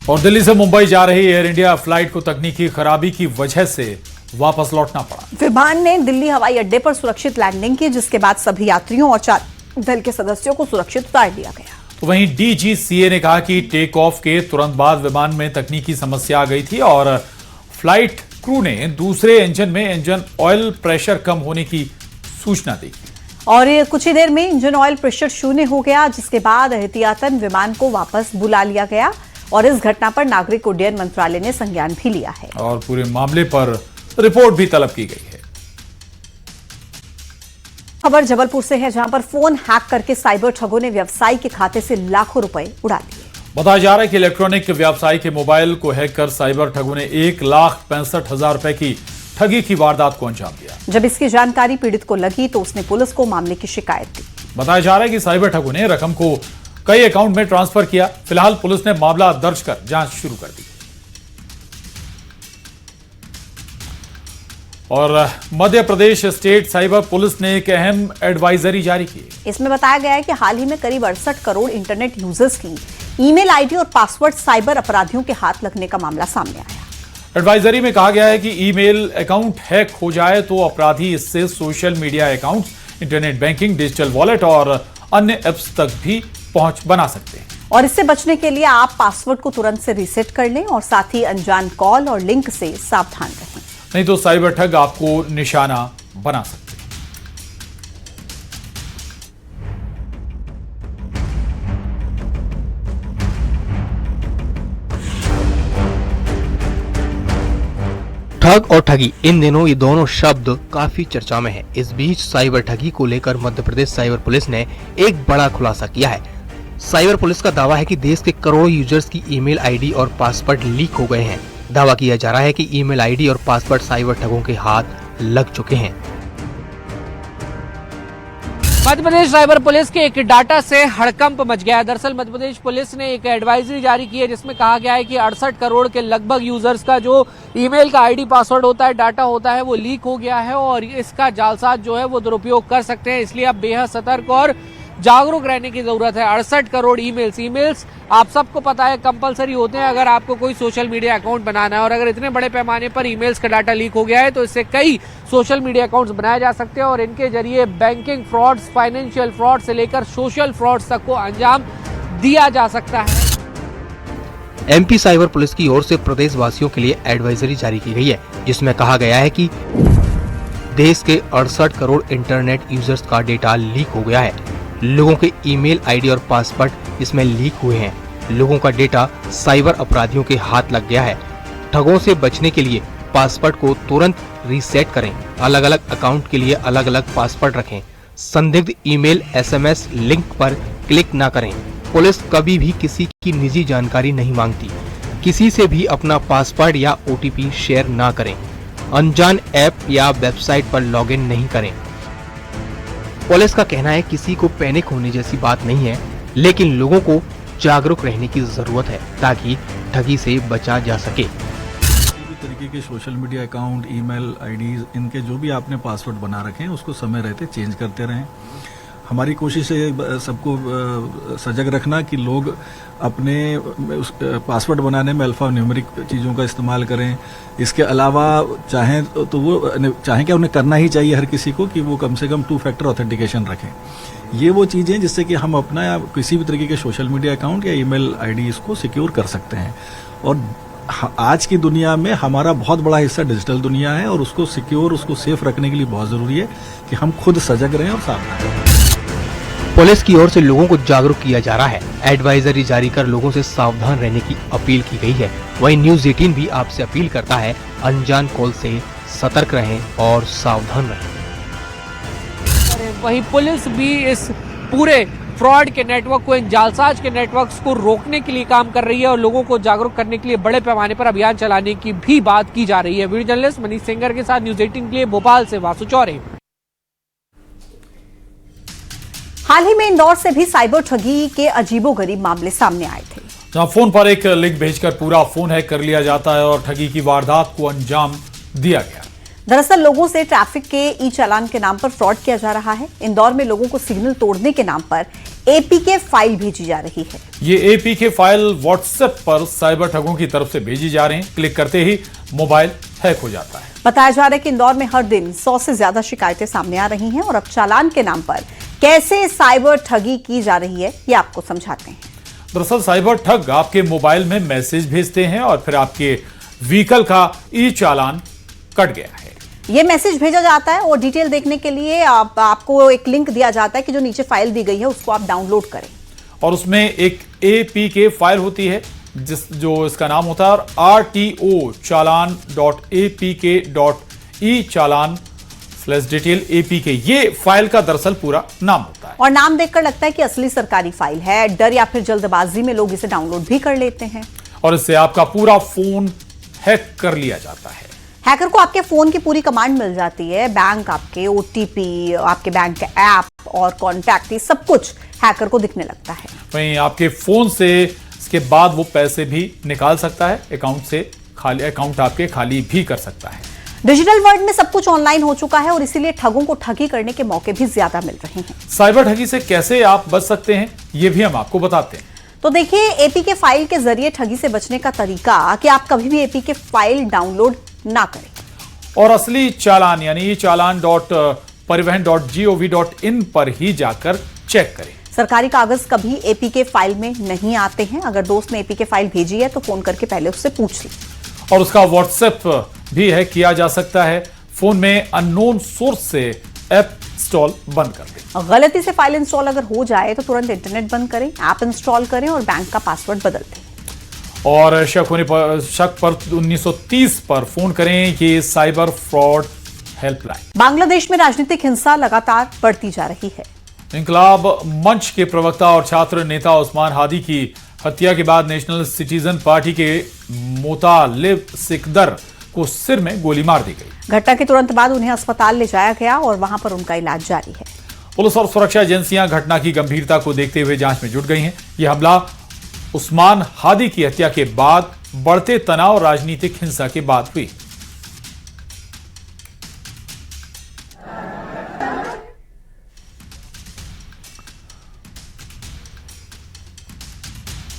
और दिल्ली से मुंबई जा रही एयर इंडिया फ्लाइट को तकनीकी खराबी की वजह से वापस लौटना पड़ा। विमान ने दिल्ली हवाई अड्डे पर सुरक्षित लैंडिंग की, जिसके बाद सभी यात्रियों और चालक दल के सदस्यों को सुरक्षित उतार लिया गया। वहीं डीजीसीए ने कहा कि टेक ऑफ के तुरंत बाद विमान में तकनीकी समस्या आ गई थी और फ्लाइट क्रू ने दूसरे इंजन में इंजन ऑयल प्रेशर कम होने की सूचना दी और कुछ ही देर में इंजन ऑयल प्रेशर शून्य हो गया, जिसके बाद एहतियातन विमान को वापस बुला लिया गया और इस घटना पर नागरिक उड्डयन मंत्रालय ने संज्ञान भी लिया है और पूरे मामले पर रिपोर्ट भी तलब की गई है। खबर जबलपुर से है, जहां पर फोन हैक करके साइबर ठगों ने व्यवसायी के खाते से लाखों रुपए उड़ा लिए। बताया जा रहा है कि इलेक्ट्रॉनिक व्यवसायी के मोबाइल को हैक कर साइबर ठगों ने 1,65,000 रुपए की ठगी की वारदात को अंजाम दिया। जब इसकी जानकारी पीड़ित को लगी तो उसने पुलिस को मामले की शिकायत दी। बताया जा रहा है कि साइबर ठगों ने रकम को कई अकाउंट में ट्रांसफर किया। फिलहाल पुलिस ने मामला दर्ज कर जांच शुरू कर दी। और Madhya Pradesh state cyber police ने एक अहम एडवाइजरी जारी की। इसमें बताया गया है कि हाल ही में करीब 68 करोड़ इंटरनेट यूजर्स की ईमेल आईडी और पासवर्ड साइबर अपराधियों के हाथ लगने का मामला सामने आया। एडवाइजरी में कहा गया है कि ईमेल अकाउंट हैक हो जाए तो अपराधी इससे social media account, internet banking, digital wallet और अन्य एप्स तक भी पहुंच बना सकते हैं। और इससे बचने के लिए आप पासवर्ड को तुरंत से रीसेट कर लें और साथ ही अनजान कॉल और लिंक से सावधान रहें, नहीं तो साइबर ठग आपको निशाना बना सकते हैं। ठग और ठगी, इन दिनों ये दोनों शब्द काफी चर्चा में है। इस बीच साइबर ठगी को लेकर मध्य प्रदेश साइबर पुलिस ने एक बड़ा खुलासा किया है। साइबर पुलिस का दावा है कि देश के करोड़ों यूजर्स की ईमेल आईडी और पासवर्ड लीक हो गए हैं। दावा किया जा रहा है कि ईमेल आईडी और पासवर्ड साइबर ठगों के हाथ लग चुके हैं। मध्य प्रदेश साइबर पुलिस के एक डाटा से हड़कंप मच गया है। दरअसल मध्य प्रदेश पुलिस ने एक एडवाइजरी जारी की है, जिसमें कहा गया है कि 68 करोड़ के लगभग यूजर्स का जो ईमेल का आईडी पासवर्ड होता है, डाटा होता है, वो लीक हो गया है और इसका जालसाज जो है वो दुरुपयोग कर सकते हैं। इसलिए अब बेहद सतर्क और जागरूक रहने की जरूरत है। 68 करोड़ ईमेल्स आप सबको पता है कंपलसरी होते हैं अगर आपको कोई सोशल मीडिया अकाउंट बनाना है, और अगर इतने बड़े पैमाने पर ईमेल्स का डाटा लीक हो गया है तो इससे कई सोशल मीडिया अकाउंट्स बनाए जा सकते हैं और इनके जरिए बैंकिंग फ्रॉड्स, फाइनेंशियल फ्रॉड से लेकर सोशल फ्रॉड्स तक को अंजाम दिया जा सकता है। एमपी साइबर पुलिस की ओर से प्रदेश वासियों के लिए एडवाइजरी जारी की गई है, जिसमें कहा गया है कि देश के 68 करोड़ इंटरनेट यूजर्स का डेटा लीक हो गया है। लोगों के ईमेल आईडी और पासवर्ड इसमें लीक हुए हैं। लोगों का डेटा साइबर अपराधियों के हाथ लग गया है। ठगों से बचने के लिए पासवर्ड को तुरंत रीसेट करें। अलग अलग अकाउंट के लिए अलग अलग पासवर्ड रखें। संदिग्ध ईमेल, एसएमएस लिंक पर क्लिक ना करें। पुलिस कभी भी किसी की निजी जानकारी नहीं मांगती। किसी से भी अपना पासवर्ड या ओटीपी शेयर ना करें। अनजान ऐप या वेबसाइट पर लॉगिन नहीं करें। पुलिस का कहना है किसी को पैनिक होने जैसी बात नहीं है, लेकिन लोगों को जागरूक रहने की जरूरत है ताकि ठगी से बचा जा सके। किसी भी तरीके के social media account, email IDs, इनके जो भी आपने पासवर्ड बना रखे हैं उसको समय रहते चेंज करते रहें। हमारी कोशिश है सबको सजग रखना कि लोग अपने पासवर्ड बनाने में अल्फा न्यूमेरिक चीज़ों का इस्तेमाल करें। इसके अलावा चाहें क्या उन्हें करना ही चाहिए हर किसी को कि वो कम से कम 2 फैक्टर ऑथेंटिकेशन रखें। ये वो चीज़ें जिससे कि हम अपना या किसी भी तरीके के सोशल मीडिया अकाउंट या ईमेल आईडी इसको सिक्योर कर सकते हैं। और आज की दुनिया में हमारा बहुत बड़ा हिस्सा डिजिटल दुनिया है और उसको सिक्योर, उसको सेफ रखने के लिए बहुत ज़रूरी है कि हम खुद सजग रहें और सावधान रहें। पुलिस की ओर से लोगों को जागरूक किया जा रहा है। एडवाइजरी जारी कर लोगों से सावधान रहने की अपील की गई है। वहीं न्यूज़ 18 भी आपसे अपील करता है, अनजान कॉल से सतर्क रहें और सावधान रहें। वहीं पुलिस भी इस पूरे फ्रॉड के नेटवर्क को, इन जालसाज के नेटवर्क्स को रोकने के लिए काम कर रही है और लोगों को जागरूक करने के लिए बड़े पैमाने पर अभियान चलाने की भी बात की जा रही है। वीडियो जर्नलिस्ट मनीष सेंगर के साथ न्यूज़ 18 के लिए भोपाल से वासु चौरे। हाल ही में इंदौर से भी साइबर ठगी के अजीबोगरीब मामले सामने आए थे, जहां फोन पर एक लिंक भेजकर पूरा फोन हैक कर लिया जाता है और ठगी की वारदात को अंजाम दिया गया। दरअसल लोगों से ट्रैफिक के ई चालान के नाम पर फ्रॉड किया जा रहा है। इंदौर में लोगों को सिग्नल तोड़ने के नाम पर एपीके फाइल भेजी जा रही है। ये एपीके फाइल व्हाट्सएप पर साइबर ठगों की तरफ से भेजी जा रही हैं। क्लिक करते ही मोबाइल हैक हो जाता है। बताया जा रहा है कि इंदौर में हर दिन 100 से ज्यादा शिकायतें सामने आ रही हैं और अब चालान के नाम पर कैसे साइबर ठगी की जा रही है ये आपको समझाते हैं। दरअसल साइबर ठग आपके मोबाइल में मैसेज भेजते हैं और फिर आपके व्हीकल का ई चालान कट गया है। ये मैसेज भेजा जाता है और डिटेल देखने के लिए आपको एक लिंक दिया जाता है कि जो नीचे फाइल दी गई है उसको आप डाउनलोड करें। और उसमें एक एपीके फाइल होती है जो इसका नाम होता है RTO चालान.apk.e-चालान/डिटेल APK। ये फाइल का दरअसल पूरा नाम होता है और नाम देखकर लगता है कि असली सरकारी फाइल है। डर या फिर जल्दबाजी में लोग इसे डाउनलोड भी कर लेते हैं और इससे आपका पूरा फोन हैक कर लिया जाता है। हैकर को आपके फोन की पूरी कमांड मिल जाती है। बैंक, आपके OTP, आपके बैंक के ऐप और कॉन्टैक्ट, ये सब कुछ हैकर को दिखने लगता है। वहीं आपके फोन से इसके बाद वो पैसे भी निकाल सकता है, अकाउंट आपके खाली भी कर सकता है। डिजिटल वर्ल्ड में सब कुछ ऑनलाइन हो चुका है और इसीलिए ठगों को ठगी करने के मौके भी ज्यादा मिल रहे हैं। साइबर ठगी से कैसे आप बच सकते हैं ये भी हम आपको बताते हैं। तो देखिए, एपीके फाइल के जरिए ठगी से बचने का तरीका कि आप कभी भी एपीके फाइल डाउनलोड ना करें और असली चालान यानी चालान.परिवहन.gov.in पर ही जाकर चेक करें। सरकारी कागज कभी एपीके फाइल में नहीं आते हैं। अगर दोस्त ने एपीके फाइल भेजी है तो फोन करके पहले उससे पूछ लें। और उसका व्हाट्सएप भी हैक किया जा सकता है। फोन में अननोन सोर्स से ऐप इंस्टॉल बंद कर दें। गलती से फाइल इंस्टॉल अगर हो जाए तो तुरंत इंटरनेट बंद करें, ऐप इंस्टॉल करें और बैंक का पासवर्ड बदल दें। और शक पर 1930 पर फोन करें। ये साइबर फ्रॉड हेल्पलाइन। बांग्लादेश में राजनीतिक हिंसा लगातार बढ़ती जा रही है। इंकलाब मंच के प्रवक्ता और छात्र नेता उस्मान हादी की हत्या के बाद नेशनल सिटीजन पार्टी के मोतालिब सिकदर को सिर में गोली मार दी गई। घटना के तुरंत बाद उन्हें अस्पताल ले जाया गया और वहां पर उनका इलाज जारी है। पुलिस और सुरक्षा एजेंसियां घटना की गंभीरता को देखते हुए जांच में जुट गई हैं। यह हमला उस्मान हादी की हत्या के बाद बढ़ते तनाव और राजनीतिक हिंसा के बाद हुई।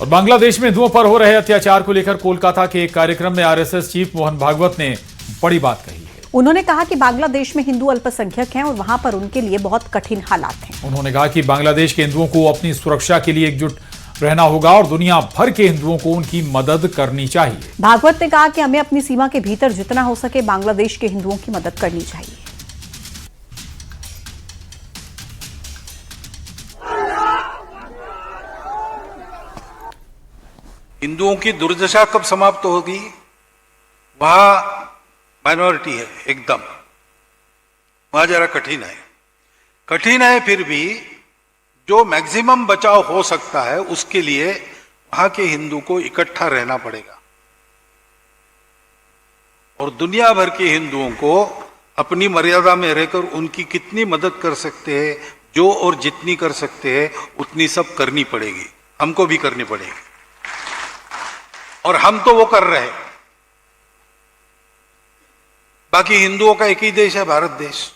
और बांग्लादेश में हिंदुओं पर हो रहे अत्याचार को लेकर कोलकाता के एक कार्यक्रम में आरएसएस चीफ मोहन भागवत ने बड़ी बात कही है। उन्होंने कहा कि बांग्लादेश में हिंदू अल्पसंख्यक हैं और वहां पर उनके लिए बहुत कठिन हालात हैं। उन्होंने कहा कि बांग्लादेश के हिंदुओं को अपनी सुरक्षा के लिए एकजुट रहना होगा और दुनिया भर के हिंदुओं को उनकी मदद करनी चाहिए। भागवत ने कहा कि हमें अपनी सीमा के भीतर जितना हो सके बांग्लादेश के हिंदुओं की मदद करनी चाहिए। हिंदुओं की दुर्दशा कब समाप्त होगी? वहां माइनॉरिटी है एकदम, वहां जरा कठिन है, फिर भी जो मैक्सिमम बचाव हो सकता है उसके लिए वहां के हिंदू को इकट्ठा रहना पड़ेगा और दुनिया भर के हिंदुओं को अपनी मर्यादा में रहकर उनकी कितनी मदद कर सकते हैं, जो और जितनी कर सकते हैं उतनी सब करनी पड़ेगी, हमको भी करनी पड़ेगी और हम तो वो कर रहे हैं। बाकी हिंदुओं का एक ही देश है, भारत देश,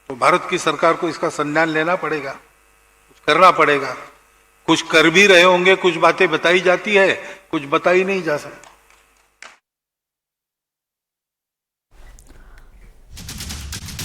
तो भारत की सरकार को इसका संज्ञान लेना पड़ेगा, कुछ करना पड़ेगा। कुछ कर भी रहे होंगे, कुछ बातें बताई जाती है, कुछ बताई नहीं जा सकती।